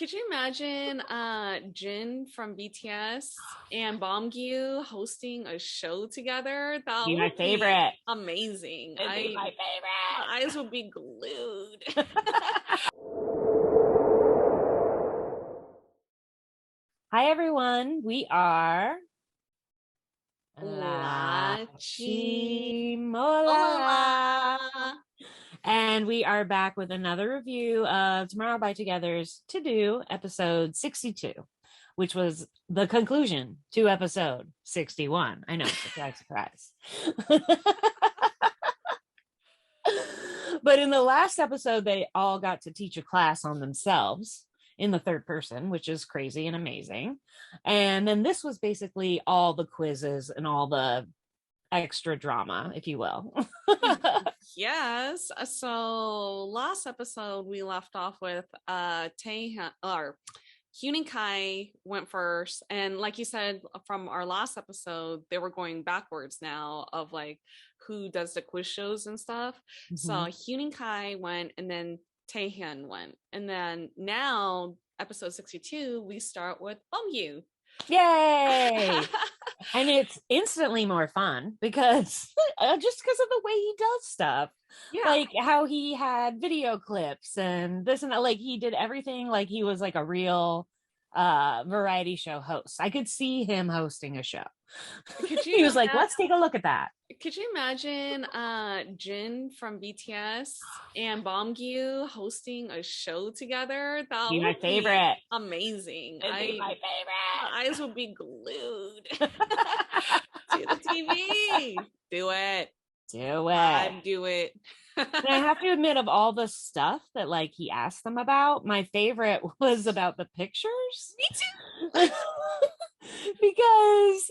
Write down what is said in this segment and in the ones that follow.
Could you imagine Jin from BTS and Beomgyu hosting a show together? That Be my would be favorite. amazing. It'd be my favorite. My eyes would be glued. Hi, everyone. We are LaChiMoLaLa. and we are back with another review of Tomorrow by Together's To Do episode 62, which was the conclusion to episode 61. I know, surprise, surprise. But in the last episode, they all got to teach a class on themselves in the third person, which is crazy and amazing. And then this was basically all the quizzes and all the extra drama, if you will. Yes. So last episode we left off with Taehyun or Hyun Kai went first, and like you said from our last episode, they were going backwards now of like who does the quiz shows and stuff. So Hyun Kai went, and then Taehyun went, and then now episode 62 we start with Beomgyu. Yay! And it's instantly more fun because just because of the way he does stuff. Yeah. Like how he had video clips and this and that. Like he did everything like he was like a real variety show host. I could see him hosting a show. He was like, let's take a look at that. Could you imagine Jin from BTS and Beomgyu hosting a show together? That Be my would favorite. be amazing. Be my favorite. My eyes would be glued to the TV. Do it. Do it. And I have to admit, of all the stuff that like he asked them about, my favorite was about the pictures. Me too. Because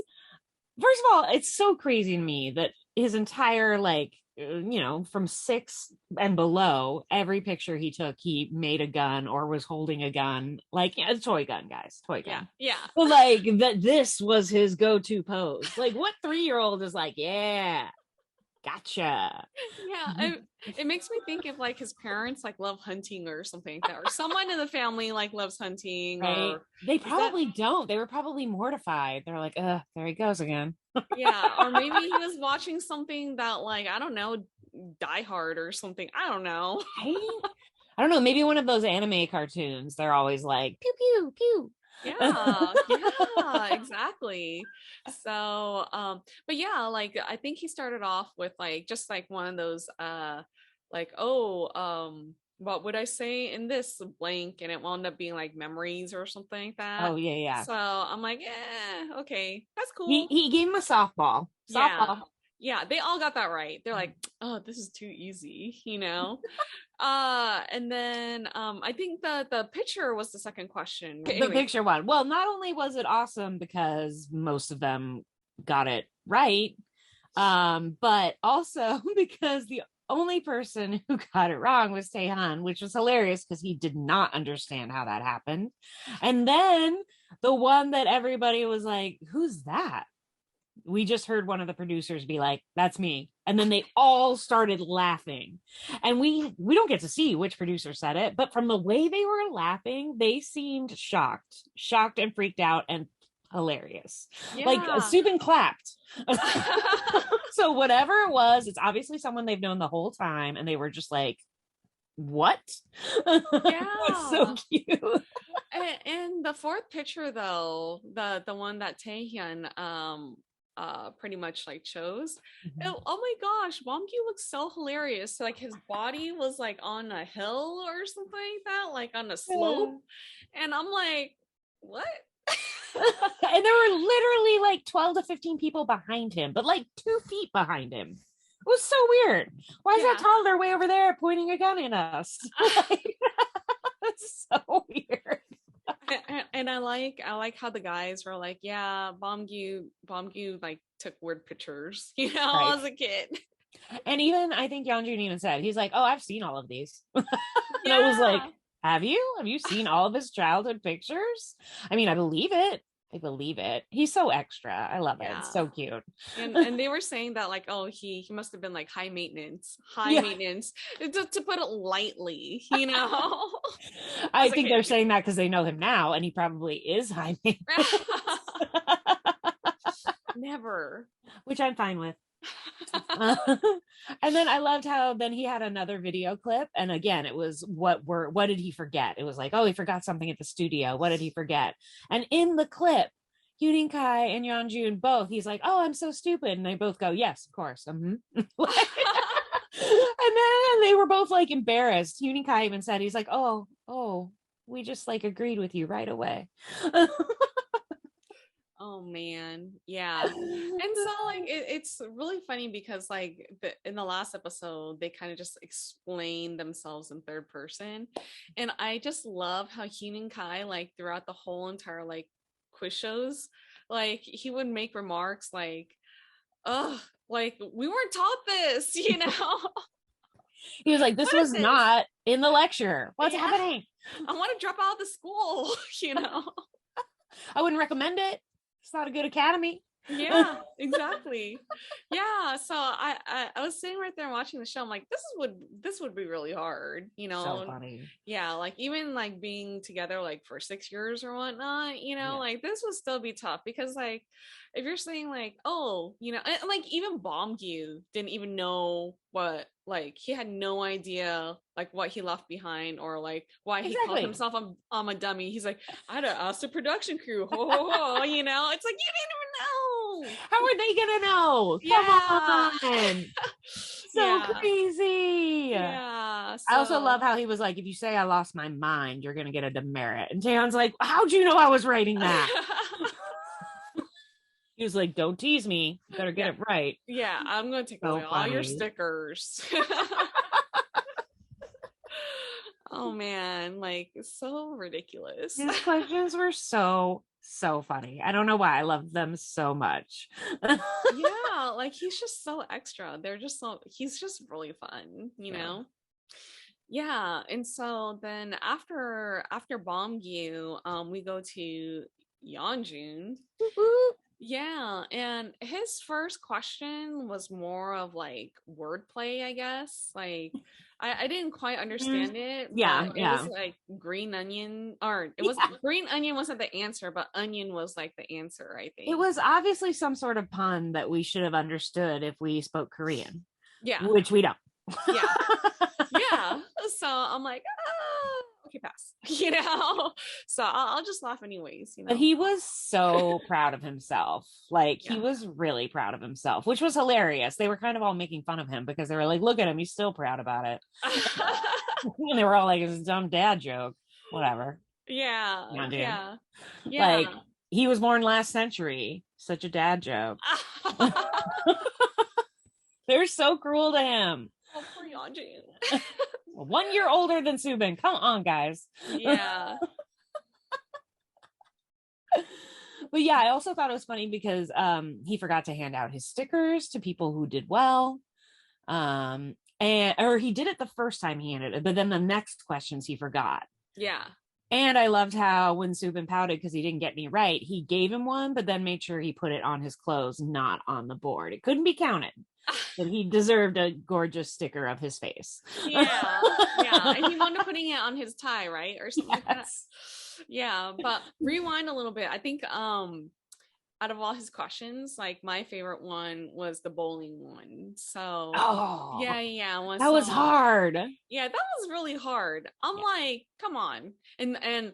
first of all, it's so crazy to me that his entire like from 6 and below, every picture he took, he made a gun or was holding a gun, like a toy gun, guys, toy gun. Yeah. But like that, this was his go-to pose. Like, what 3-year-old is like, yeah, gotcha. Yeah, it makes me think if like his parents like love hunting or something like that, or someone in the family like loves hunting. Right? Or they probably don't. They were probably mortified. They're like, there he goes again. Yeah, or maybe he was watching something that like, I don't know, Die Hard or something. I don't know. I don't know. Maybe one of those anime cartoons. They're always like pew pew pew. Yeah, exactly. So but yeah, like I think he started off with like just like one of those what would I say in this blank, and it wound up being like memories or something like that. Oh yeah. So I'm like, okay, that's cool. He gave him a softball. Yeah, they all got that right. They're like, oh, this is too easy, and then I think the picture was the second question. The picture one. Well, not only was it awesome because most of them got it right, but also because the only person who got it wrong was Taehyun, which was hilarious because he did not understand how that happened. And then the one that everybody was like, who's that? We just heard one of the producers be like, that's me. And then they all started laughing. And we don't get to see which producer said it, but from the way they were laughing, they seemed shocked and freaked out and hilarious. Yeah. Like Soobin clapped. So whatever it was, it's obviously someone they've known the whole time, and they were just like, what? Yeah. It's so cute. And the fourth picture though, the one that Taehyun pretty much like chose. Oh my gosh, Beomgyu looks so hilarious. So, like his body was like on a hill or something like that, like on a slope. And I'm like, what? And there were literally like 12 to 15 people behind him, but like 2 feet behind him. It was so weird. Why is that toddler way over there pointing a gun at us? It's so weird. And I like how the guys were like, yeah, Beomgyu like took weird pictures, as a kid. And even I think Yeonjun even said, he's like, oh, I've seen all of these. And I was like, have you seen all of his childhood pictures? I mean, I believe it. I believe it. He's so extra. I love it. It's so Yeah. cute. And they were saying that like, oh, he must have been like high maintenance Yeah. to put it lightly, you know. I As a think they're kid. saying that because they know him now, and he probably is high maintenance, Never. which I'm fine with. And then I loved how then he had another video clip, and again it was what did he forget? It was like, oh, he forgot something at the studio. What did he forget? And in the clip, Hyunin Kai and Yeonjun both, he's like, oh, I'm so stupid, and they both go, yes, of course. And then they were both like embarrassed. Hyunin Kai even said, he's like, oh, we just like agreed with you right away. Oh man, yeah. And so like it's really funny because like in the last episode they kind of just explain themselves in third person, and I just love how Human Kai like throughout the whole entire like quiz shows, like he would make remarks like, "Oh, like we weren't taught this," you know. He was like, this What is was this? not in the lecture. What's Yeah. happening? I want to drop out of the school, you know. I wouldn't recommend it. It's not a good academy. Yeah, exactly. Yeah, so I was sitting right there watching the show. I'm like, this would be really hard, you know. So funny. Yeah, like even like being together like for 6 years or whatnot, you know, Yeah. like this would still be tough because like if you're saying like, oh, you know, and like even Beomgyu didn't even know what, like he had no idea like what he left behind or like why he called Exactly. himself a dummy. He's like, I'd have asked the production crew, ho, ho, ho, you know. It's like you didn't even know. How are they gonna know? Yeah. Come on. So Yeah. crazy. Yeah. I also love how he was like, if you say I lost my mind, you're gonna get a demerit. And Taeyeon's like, how'd you know I was writing that? He was like, don't tease me. You better get it right. Yeah, I'm gonna take So away all your funny. stickers. Oh man, like so ridiculous. His questions were so funny. I don't know why I love them so much. Yeah, like he's just so extra. He's just really fun, you know. Yeah, and so then after Beomgyu, we go to Yeonjun. Yeah, and his first question was more of like wordplay, I guess. Like I didn't quite understand it. Yeah, but it was like green onion, or it was green onion wasn't the answer, but onion was like the answer, I think. It was obviously some sort of pun that we should have understood if we spoke Korean. Yeah. Which we don't. Yeah. Yeah. So I'm like, okay, pass. You know, so I'll just laugh anyways. You know, but he was so proud of himself. Like he was really proud of himself, which was hilarious. They were kind of all making fun of him because they were like, "Look at him, he's still proud about it." And they were all like, "It's a dumb dad joke." Whatever. Yeah. Yeah. Yeah. Like he was born last century. Such a dad joke. They're so cruel to him. Oh, poor Yeonjun. 1 year older than Soobin. Come on, guys. Yeah. But yeah, I also thought it was funny because he forgot to hand out his stickers to people who did well. Or he did it the first time he handed it, but then the next questions he forgot. Yeah. And I loved how when Soobin pouted because he didn't get any right, he gave him one, but then made sure he put it on his clothes, not on the board. It couldn't be counted. But he deserved a gorgeous sticker of his face. Yeah. Yeah. And he wanted putting it on his tie, right? Or something like that. Yeah. But rewind a little bit. I think out of all his questions, like my favorite one was the bowling one. So yeah. That was hard. Yeah, that was really hard. I'm like, come on. And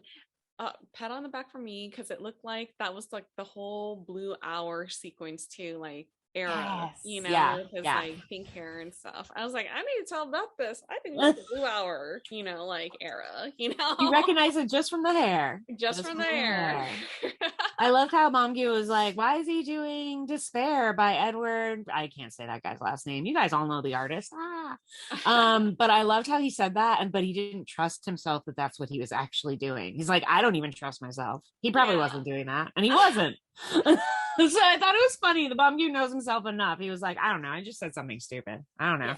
pat on the back for me, because it looked like that was like the whole Blue Hour sequence too, like era, you know, with his like pink hair and stuff. I was like, I need to tell about this. I think that's the Blue Hour, you know, like era, you know. You recognize it just from the hair. Just from the hair. I loved how Beomgyu was like, why is he doing Despair by Edward? I can't say that guy's last name. You guys all know the artist. But I loved how he said that, but he didn't trust himself that that's what he was actually doing. He's like, I don't even trust myself. He probably wasn't doing that. And he wasn't. So I thought it was funny. The Beomgyu knows himself enough. He was like, I don't know. I just said something stupid. I don't know.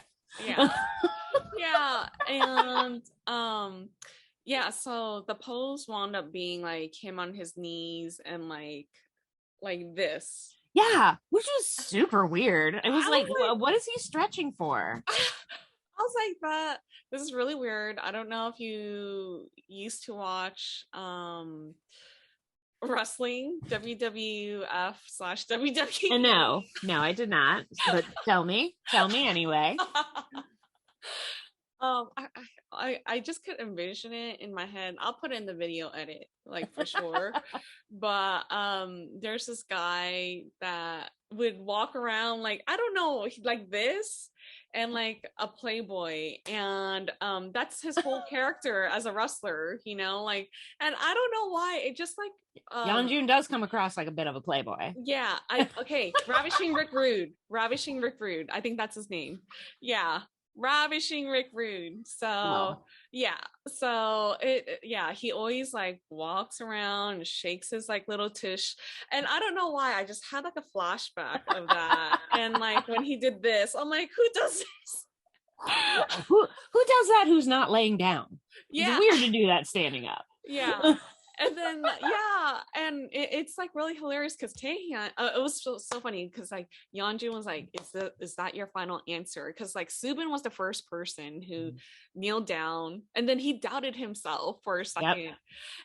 Yeah. And Yeah, so the pose wound up being like him on his knees and like this. Yeah, which was super weird. It was I like, was like, what is he stretching for? I was like that. This is really weird. I don't know if you used to watch wrestling, WWF/WWE. And no, I did not. But tell me anyway. I just could envision it in my head. I'll put it in the video edit, like for sure. But there's this guy that would walk around like, I don't know, like this, and like a playboy, and that's his whole character as a wrestler, you know, like, and I don't know why it just like Yeonjun does come across like a bit of a playboy. Yeah, Ravishing Rick Rude. I think that's his name. Yeah. Ravishing Rick Rude. So yeah, so he always like walks around and shakes his like little tush, and I don't know why I just had like a flashback of that. And like when he did this, I'm like, who does this? Who does that who's not laying down? Yeah, it's weird to do that standing up. Yeah. And then and it's like really hilarious because Taehyun, it was so funny because like Yeonjun was like, is that your final answer? Because like Soobin was the first person who kneeled down, and then he doubted himself for a second. Yep.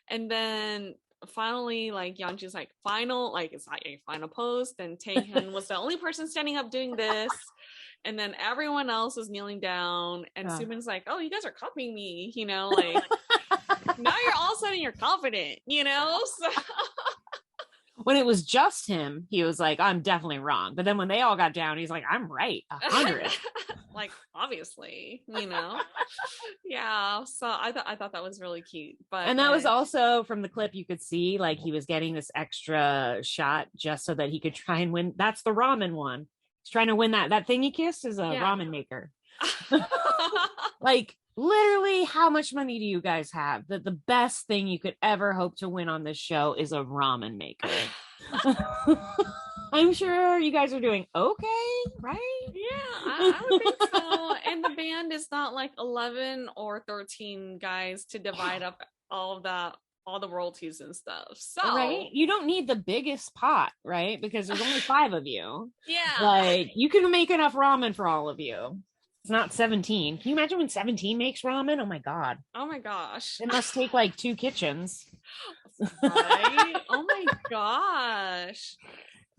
And then finally like Yeonjun's like, final, like, is that your final pose? Then Taehyun was the only person standing up doing this, and then everyone else was kneeling down, and Soobin's like, oh, you guys are copying me, you know, like now you're all of a sudden you're confident, you know? So when it was just him, he was like, I'm definitely wrong. But then when they all got down, he's like, I'm right, 100. Like, obviously, you know? Yeah. So I thought that was really cute. And that was also from the clip, you could see like he was getting this extra shot just so that he could try and win. That's the ramen one. He's trying to win that thing he kissed is a ramen maker. Like, literally, how much money do you guys have that the best thing you could ever hope to win on this show is a ramen maker? I'm sure you guys are doing okay, right? Yeah, I would think so. And the band is not like 11 or 13 guys to divide up all of that, all the royalties and stuff. So right, you don't need the biggest pot, right? Because there's only 5 of you. Yeah, like you can make enough ramen for all of you. It's not 17. Can you imagine when 17 makes ramen? Oh my god. Oh my gosh. It must take like 2 kitchens. Right? Oh my gosh.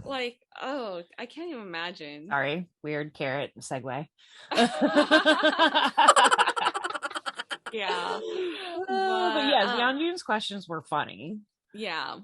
Like, oh, I can't even imagine. Sorry, weird carrot segue. Yeah. But yes, Yeonjun's questions were funny. Yeah.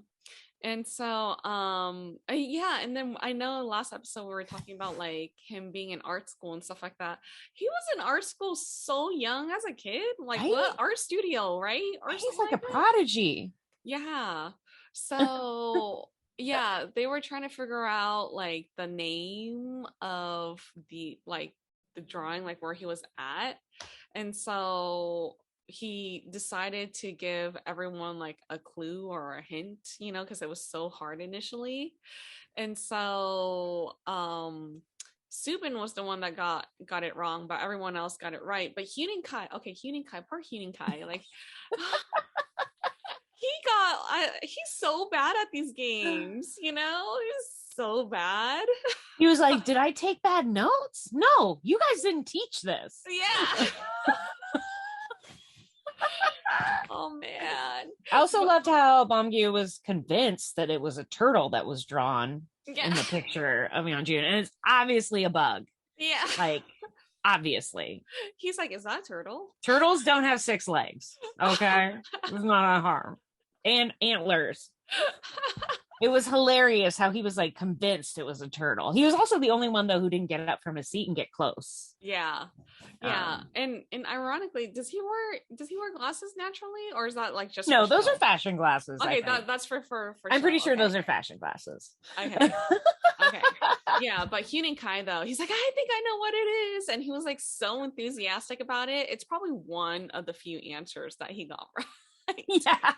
And so and then I know last episode we were talking about like him being in art school and stuff like that. He was in art school so young as a kid, like right? What art studio, right? He's like a prodigy. Yeah. So yeah, they were trying to figure out like the name of the drawing, like where he was at. And so he decided to give everyone like a clue or a hint, you know, because it was so hard initially. And so Soobin was the one that got it wrong, but everyone else got it right. But Huening Kai, poor Huening Kai, like he's so bad at these games, you know? He's so bad. He was like, did I take bad notes? No, you guys didn't teach this. Yeah. Oh man. I also loved how Beomgyu was convinced that it was a turtle that was drawn in the picture of Yeonjun, and it's obviously a bug. Yeah. Like, obviously. He's like, is that a turtle? Turtles don't have 6 legs. Okay. It's not a harm. And antlers. It was hilarious how he was like convinced it was a turtle. He was also the only one though who didn't get up from his seat and get close. Yeah. And ironically, does he wear glasses naturally, or is that like just no? Those are fashion glasses. Okay, that's for I'm pretty sure those are fashion glasses. Okay. Okay. Yeah, but Huening Kai though, he's like, I think I know what it is, and he was like so enthusiastic about it. It's probably one of the few answers that he got right. Yeah.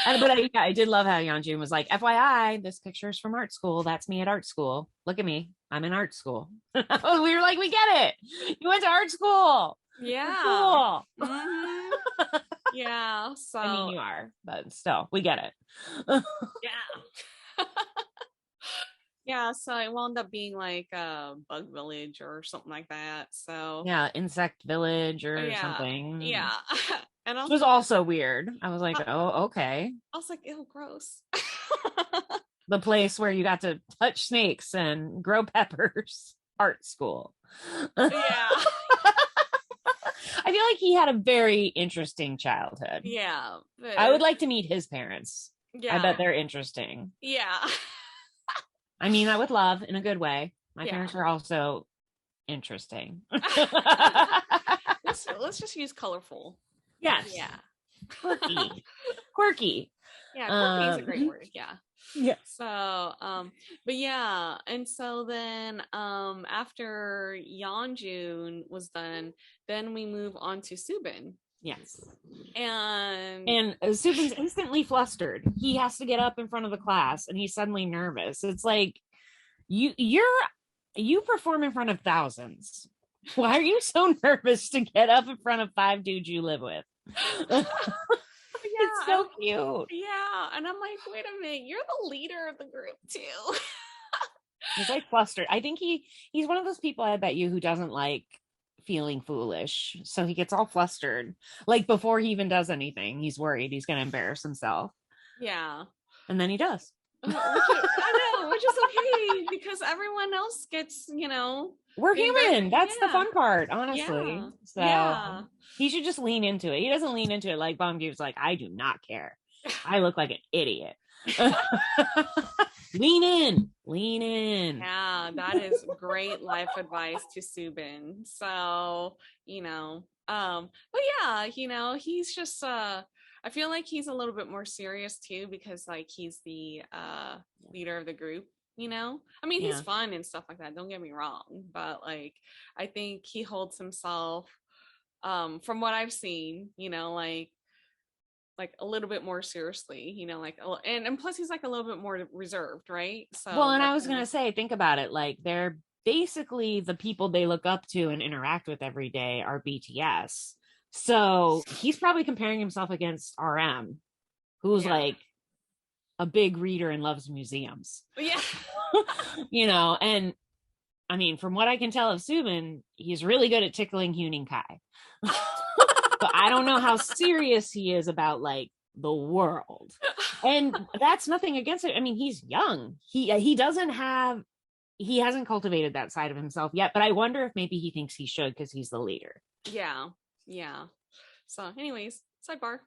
But I did love how Yeonjun was like, FYI, this picture is from art school. That's me at art school. Look at me. I'm in art school. We were like, we get it. You went to art school. Yeah. Cool. Mm-hmm. Yeah. So I mean, you are, but still, we get it. yeah. Yeah, so it wound up being like a bug village or something like that. So Yeah, insect village or yeah, something. yeah. And Which was also weird. I was like, oh, okay. I was like, ew, gross. The place where you got to touch snakes and grow peppers. Art school. Yeah. I feel like he had a very interesting childhood. Yeah. I would like to meet his parents. Yeah. I bet they're interesting. Yeah. I mean that with love in a good way. My Yeah. parents are also interesting. Let's just use colorful. Yes. Yeah. Quirky. Yeah, quirky is a great word. Yeah. Yeah. So, but yeah, and so then, after Yeonjun was done, then we move on to Soobin. Yes. And Soobin's instantly flustered. He has to get up in front of the class, and he's suddenly nervous. It's like you perform in front of thousands. Why are you so nervous to get up in front of 5 dudes you live with? It's so cute. Yeah, and I'm like, wait a minute, you're the leader of the group too. He's like flustered. I think he's one of those people, I bet you, who doesn't like feeling foolish, so he gets all flustered. Like before he even does anything, he's worried he's gonna embarrass himself. Yeah, and then he does. I know, which is okay because everyone else gets, we're human. That's the fun part, honestly. Yeah. So yeah. He should just lean into it. He doesn't lean into it like Beomgyu like, I do not care. I look like an idiot. Lean in. Yeah, that is great life advice to Soobin. So, but yeah, he's just I feel like he's a little bit more serious too because like he's the leader of the group. I mean, he's fun and stuff like that, don't get me wrong, but like I think he holds himself from what I've seen, like a little bit more seriously, like and plus he's like a little bit more reserved, right? So well, and I was gonna say, think about it, like they're basically the people they look up to and interact with every day are BTS. So he's probably comparing himself against RM, who's like a big reader and loves museums. Yeah. And I mean, from what I can tell of Soobin, he's really good at tickling Huening Kai. But I don't know how serious he is about like the world. And that's nothing against it. I mean, he's young. He hasn't cultivated that side of himself yet, but I wonder if maybe he thinks he should because he's the leader. Yeah. So anyways, sidebar.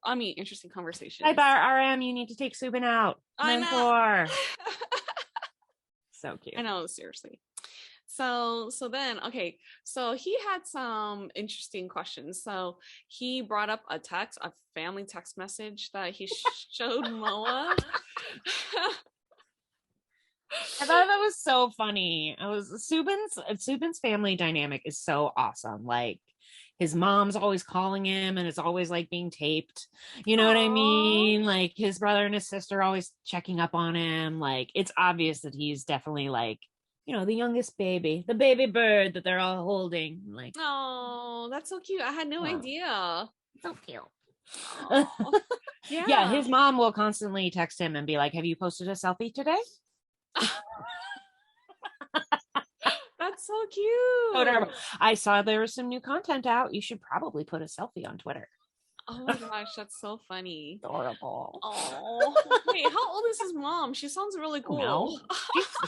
I mean, interesting conversation. Sidebar, RM, you need to take Soobin out. Mentor. So cute. I know, seriously. So then, okay, so he had some interesting questions. So he brought up a family text message that he showed Moa. I thought that was so funny. Soobin's family dynamic is so awesome. Like his mom's always calling him and it's always like being taped. You know what I mean? Like his brother and his sister always checking up on him. Like it's obvious that he's definitely like, the youngest baby, the baby bird that they're all holding. Like, oh, that's so cute. I had no idea. So cute. Yeah. Yeah, his mom will constantly text him and be like, have you posted a selfie today? That's so cute. I saw there was some new content out. You should probably put a selfie on Twitter. Oh my gosh, that's so funny. Adorable. Oh, wait, how old is his mom? She sounds really cool. No.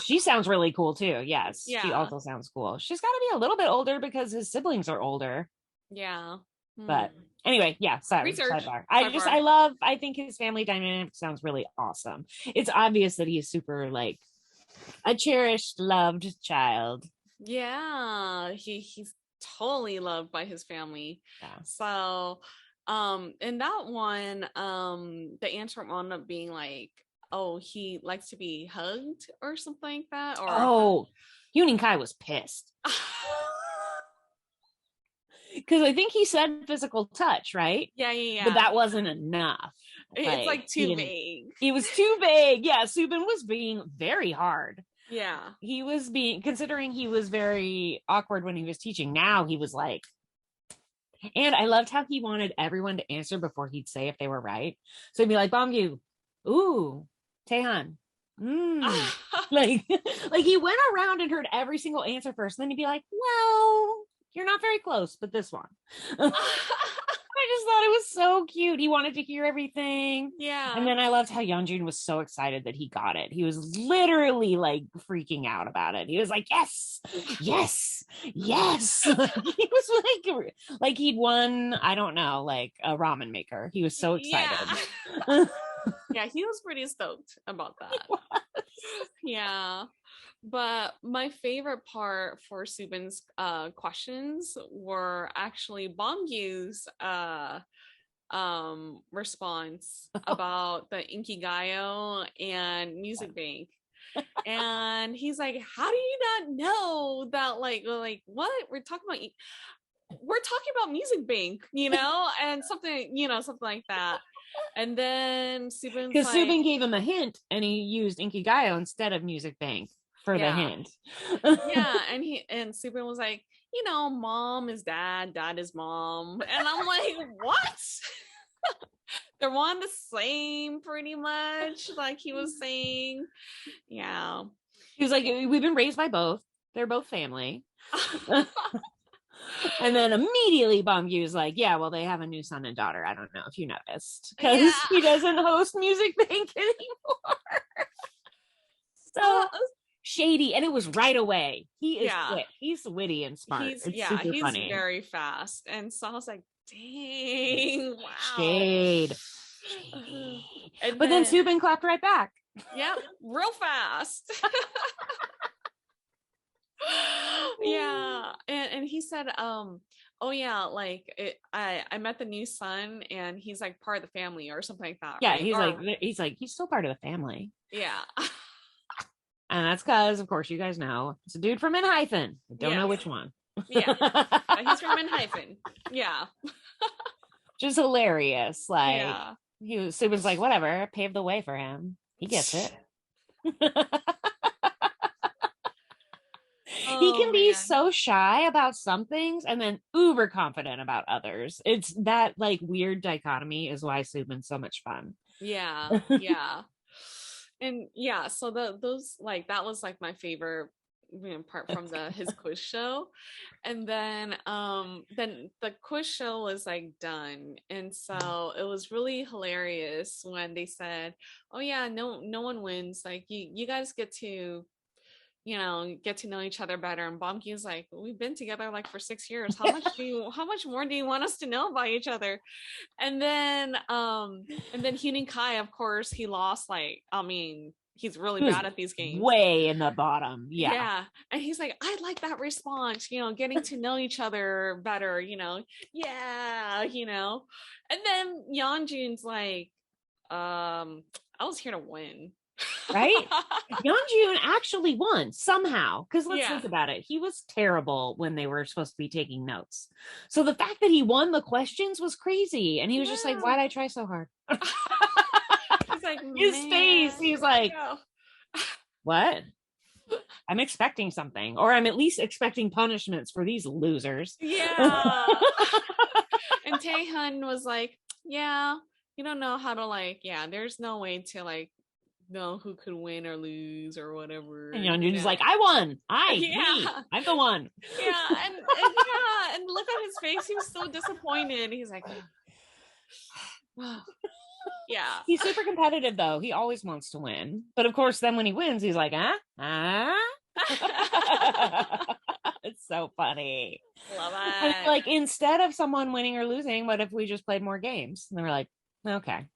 She sounds really cool too. Yes. Yeah. She also sounds cool. She's got to be a little bit older because his siblings are older. Yeah. But anyway, yeah, sidebar. I think his family dynamic sounds really awesome. It's obvious that he's super like a cherished, loved child. Yeah, he's totally loved by his family. Yeah. So in that one, the answer wound up being like, oh, he likes to be hugged or something like that. Or Huening Kai was pissed. Because I think he said physical touch, right? Yeah. But that wasn't enough. It's like too vague. It was too vague. Yeah, Soobin was being very hard. Yeah. He was considering he was very awkward when he was teaching. Now he was like, And I loved how he wanted everyone to answer before he'd say if they were right. So he'd be like, Beomgyu, ooh, Taehan, like, like he went around and heard every single answer first. And then he'd be like, well, you're not very close, but this one. I just thought it was so cute. He wanted to hear everything. Yeah. And then I loved how Yeonjun was so excited that he got it. He was literally like freaking out about it. He was like, yes, yes, yes. He was like he'd won, I don't know, like a ramen maker. He was so excited. Yeah, yeah, he was pretty stoked about that. Yeah. But my favorite part for Soobin's questions were actually Beomgyu's response about the Inkigayo and Music Bank. And he's like, how do you not know that, like what we're talking about Music Bank, and something like that. And then Soobin's because Soobin gave him a hint and he used Inkigayo instead of Music Bank for the hint. Yeah, and Soobin was like, mom is dad, dad is mom. And I'm like, what? They're one the same pretty much, like he was saying. Yeah. He was like, we've been raised by both. They're both family. And then immediately Beomgyu was like, yeah, well, they have a new son and daughter. I don't know if you noticed, because he doesn't host Music Bank anymore. So shady, and it was right away. He is quick. He's witty and smart. He's funny. Very fast. And so I was like, dang, wow. Shade. But then Soobin clapped right back. Yep, real fast. Yeah. And he said, oh yeah, like I met the new son and he's like part of the family or something like that. Yeah, right? he's still part of the family. Yeah. And that's because, of course, you guys know it's a dude from Enhypen. I don't know which one. Yeah. He's from Enhypen. Yeah. Just hilarious. Like Soobin's like, whatever, pave the way for him. He gets it. He can be so shy about some things and then uber confident about others. It's that like weird dichotomy is why Soobin's so much fun. Yeah. Yeah. And yeah, so those like that was like my favorite part from his quiz show. And then the quiz show was like done, and so it was really hilarious when they said, oh yeah, no one wins, like you guys get to know each other better. And Beomgyu's like, we've been together like for 6 years. How much more do you want us to know about each other? And then Hyunin Kai, of course, he lost. Like, I mean, he's really bad at these games. Way in the bottom. Yeah. Yeah. And he's like, I like that response, getting to know each other better, yeah, And then Yeonjun's like, I was here to win. Right? Yeonjun actually won somehow, because let's think about it. He was terrible when they were supposed to be taking notes. So the fact that he won the questions was crazy. And he was just like, why'd I try so hard? He's like, his face, he's like, what? I'm expecting something, or I'm at least expecting punishments for these losers. Yeah. And Taehyun was like, yeah, you don't know how to like, there's no way to like know who could win or lose or whatever. And Yeonjun's like, I won. I'm the one. Yeah, and look at his face. He was so disappointed. He's like, yeah. He's super competitive though. He always wants to win. But of course, then when he wins, he's like, It's so funny. Love it. Like, instead of someone winning or losing, what if we just played more games? And they were like, okay.